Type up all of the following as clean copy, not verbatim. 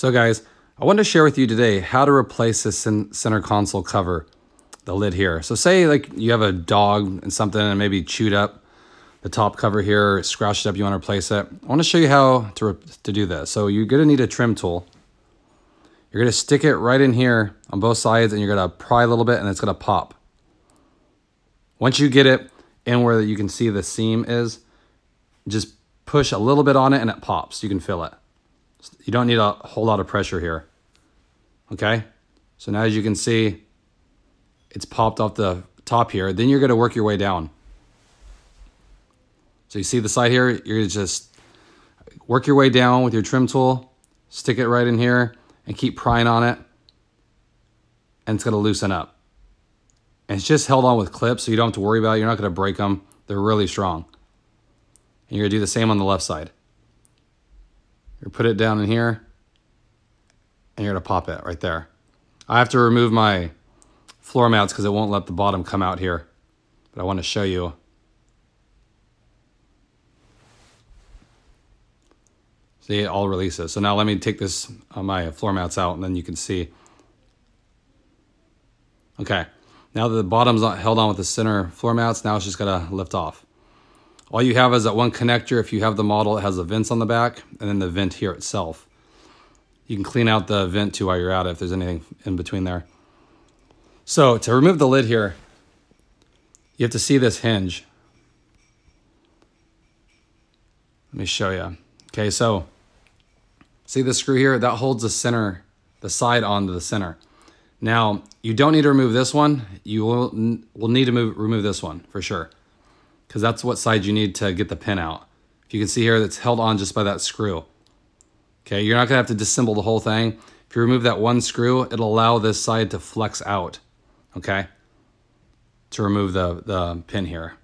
So guys, I wanted to share with you today how to replace this center console cover, the lid here. So say like you have a dog and something and maybe chewed up the top cover here, scratched up, you want to replace it. I want to show you how to do this. So you're going to need a trim tool. You're going to stick it right in here on both sides and you're going to pry a little bit and it's going to pop. Once you get it in where you can see the seam is, just push a little bit on it and it pops. You can feel it. You don't need a whole lot of pressure here. Okay? So now as you can see, it's popped off the top here. Then you're going to work your way down. So you see the side here, you're going to just work your way down with your trim tool, stick it right in here, and keep prying on it. And it's going to loosen up. And it's just held on with clips, so you don't have to worry about it. You're not going to break them. They're really strong. And you're going to do the same on the left side. You put it down in here, and you're going to pop it right there. I have to remove my floor mats because it won't let the bottom come out here. But I want to show you. See, it all releases. So now let me take this my floor mats out, and then you can see. Okay, now that the bottom's not held on with the center floor mats, now it's just going to lift off. All you have is that one connector. If you have the model, it has the vents on the back and then the vent here itself. You can clean out the vent too while you're at it if there's anything in between there. So to remove the lid here, you have to see this hinge. Let me show you. Okay, so see the screw here? That holds the center, the side onto the center. Now, you don't need to remove this one. You will need to remove this one for sure, because that's what side you need to get the pin out. If you can see here, that's held on just by that screw. Okay, you're not gonna have to disassemble the whole thing. If you remove that one screw, it'll allow this side to flex out, okay? To remove the pin here.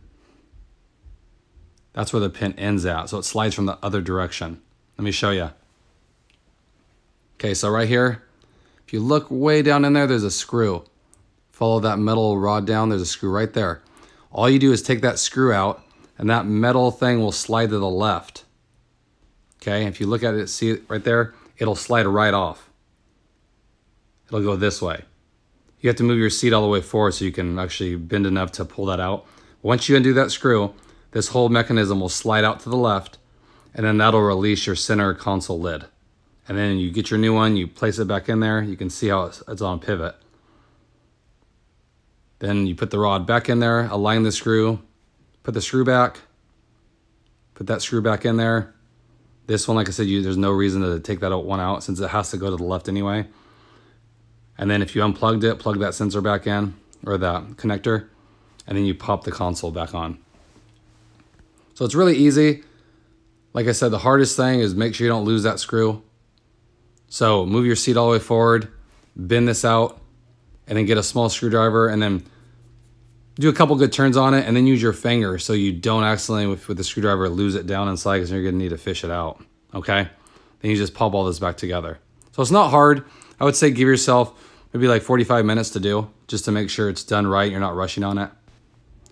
That's where the pin ends at, so it slides from the other direction. Let me show you. Okay, so right here, if you look way down in there, there's a screw. Follow that metal rod down, there's a screw right there. All you do is take that screw out and that metal thing will slide to the left. Okay, if you look at it, see it right there, it'll slide right off. It'll go this way. You have to move your seat all the way forward so you can actually bend enough to pull that out. Once you undo that screw, this whole mechanism will slide out to the left and then that'll release your center console lid. And then you get your new one, you place it back in there, you can see how it's on a pivot. Then you put the rod back in there, align the screw, put the screw back, put that screw back in there. This one, like I said, there's no reason to take that one out since it has to go to the left anyway. And then if you unplugged it, plug that sensor back in, or that connector, and then you pop the console back on. So it's really easy. Like I said, the hardest thing is make sure you don't lose that screw. So move your seat all the way forward, bend this out, and then get a small screwdriver and then do a couple good turns on it and then use your finger so you don't accidentally, with the screwdriver, lose it down inside because you're gonna need to fish it out, okay? Then you just pop all this back together. So it's not hard. I would say give yourself maybe like 45 minutes to do, just to make sure it's done right, you're not rushing on it.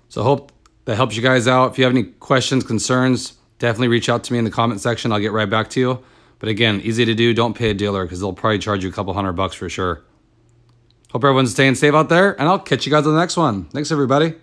So I hope that helps you guys out. If you have any questions, concerns, definitely reach out to me in the comment section. I'll get right back to you. But again, easy to do, don't pay a dealer because they'll probably charge you a couple $100 for sure. Hope everyone's staying safe out there, and I'll catch you guys on the next one. Thanks, everybody.